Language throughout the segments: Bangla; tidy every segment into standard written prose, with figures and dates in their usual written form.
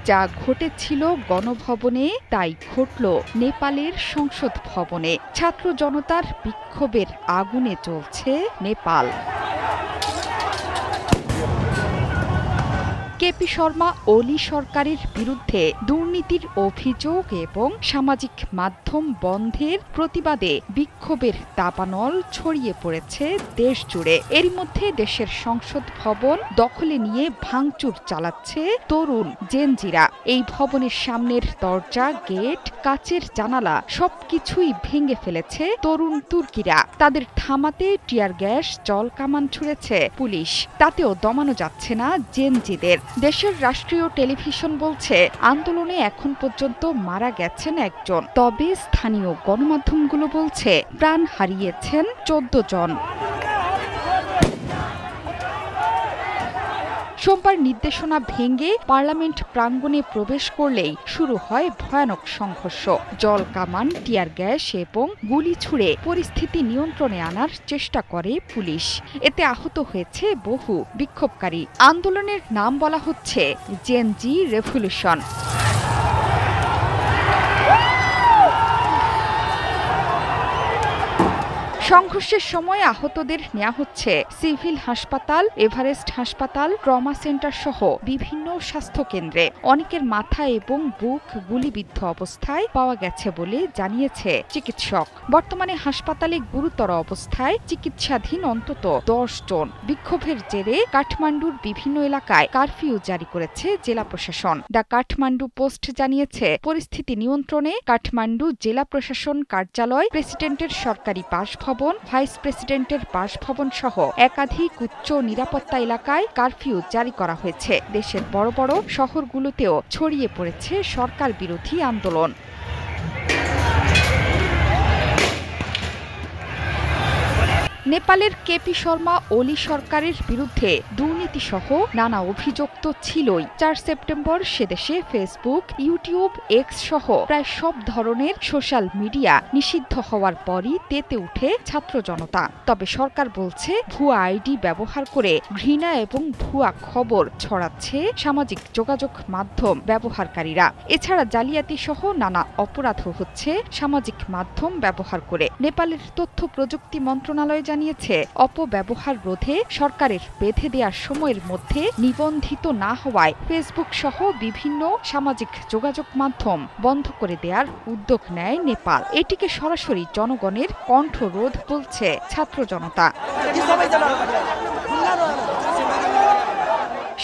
যা ঘটেছিল গণভবনে তাই ঘটল নেপালের সংসদ ভবনে। ছাত্র জনতার বিক্ষোভের আগুনে জ্বলছে নেপাল। কেপি শর্মা ওলি সরকারের বিরুদ্ধে দুর্নীতির অভিযোগ এবং সামাজিক মাধ্যম বন্ধের প্রতিবাদে বিক্ষোভের দাবানল ছড়িয়ে পড়েছে দেশ জুড়ে। এরই মধ্যে দেশের সংসদ ভবন দখলে নিয়ে ভাঙচুর চালাচ্ছে তরুণ জেনজিরা। এই ভবনের সামনের দরজা, গেট, কাচের জানালা সবকিছুই ভেঙে ফেলেছে তরুণ তুর্কিরা। তাদের থামাতে টিয়ার গ্যাস, জল কামান ছুড়েছে পুলিশ। তাতেও দমানো যাচ্ছে না জেনজিদের। দেশের রাষ্ট্রীয় টেলিভিশন বলছে আন্দোলনে এখন পর্যন্ত মারা গেছেন একজন, তবে স্থানীয় গণমাধ্যমগুলো বলছে প্রাণ হারিয়েছেন 14 জন। সোমবার নির্দেশনা ভেঙে পার্লামেন্ট প্রাঙ্গণে প্রবেশ করলেই শুরু হয় ভয়ানক সংঘর্ষ। জল কামান, টিয়ার গ্যাস এবং গুলি ছুড়ে পরিস্থিতি নিয়ন্ত্রণে আনার চেষ্টা করে পুলিশ। এতে আহত হয়েছে বহু বিক্ষোভকারী। আন্দোলনের নাম বলা হচ্ছে জেনজি রেভলিউশন। সংঘর্ষের সময় আহতদের নেওয়া হচ্ছে সিভিল হাসপাতাল, এভারেস্ট হাসপাতাল, ট্রমা সেন্টার সহ বিভিন্ন স্বাস্থ্য কেন্দ্রে। অনেকের মাথা এবং বুক গুলিবিদ্ধ অবস্থায় পাওয়া গেছে বলে জানিয়েছে চিকিৎসক। বর্তমানে হাসপাতালে গুরুতর অবস্থায় চিকিৎসাধীন অন্তত 10 জন। বিক্ষোভের জেরে কাঠমান্ডুর বিভিন্ন এলাকায় কারফিউ জারি করেছে জেলা প্রশাসন। দ্য কাঠমান্ডু পোস্ট জানিয়েছে পরিস্থিতি নিয়ন্ত্রণে কাঠমান্ডু জেলা প্রশাসন কার্যালয়, প্রেসিডেন্টের সরকারি বাসভবন, ভাইস প্রেসিডেন্টের বাসভবন সহ একাধিক উচ্চ নিরাপত্তা এলাকায় কারফিউ জারি করা হয়েছে। দেশের বড় বড় শহরগুলোতেও ছড়িয়ে পড়েছে সরকার বিরোধী আন্দোলন। নেপালের কেপি শর্মা ওলি সরকারের বিরুদ্ধে দুর্নীতিসহ নানা অভিযোগ তো ছিলই। 4 সেপ্টেম্বর সেদেশে ফেসবুক, ইউটিউব, এক্স সহ প্রায় সব ধরনের সোশ্যাল মিডিয়া নিষিদ্ধ হওয়ার পরই তেতে উঠে ছাত্র জনতা। তবে সরকার বলছে ভুয়া আইডি ব্যবহার করে ঘৃণা এবং ভুয়া খবর ছড়াচ্ছে সামাজিক যোগাযোগ মাধ্যম ব্যবহারকারীরা। এছাড়া জালিয়াতি সহ নানা অপরাধও হচ্ছে সামাজিক মাধ্যম ব্যবহার করে। নেপালের তথ্য প্রযুক্তি মন্ত্রণালয় জানিয়েছে অপব্যবহার রোধে সরকারের বেঁধে দেওয়ার সময়ের মধ্যে নিবন্ধিত না হওয়ায় ফেসবুক সহ বিভিন্ন সামাজিক যোগাযোগ মাধ্যম বন্ধ করে দেওয়ার উদ্যোগ নেয় নেপাল। এটিকে সরাসরি জনগণের কণ্ঠরোধ বলছে ছাত্র জনতা।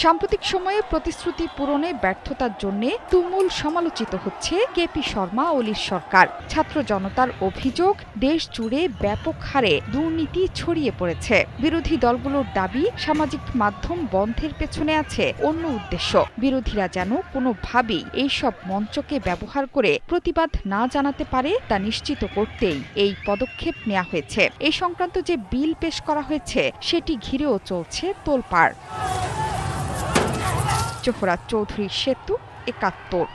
সাম্প্রতিক সময়ে প্রতিশ্রুতি পূরণে ব্যর্থতার জন্য তুমুল সমালোচিত হচ্ছে কেপি শর্মা ওলির সরকার। ছাত্র জনতার অভিযোগ, দেশ জুড়ে ব্যাপক হারে দুর্নীতি ছড়িয়ে পড়েছে। বিরোধী দলগুলোর দাবি, সামাজিক মাধ্যম বন্ধের পেছনে আছে অন্য উদ্দেশ্য। বিরোধীরা যেন কোনোভাবেই এইসব মঞ্চকে ব্যবহার করে প্রতিবাদ না জানাতে পারে তা নিশ্চিত করতেই এই পদক্ষেপ নেওয়া হয়েছে। এই সংক্রান্ত যে বিল পেশ করা হয়েছে সেটি ঘিরেও চলছে তোলপাড়। জোহরা চৌধুরী, সেতু, ৭১।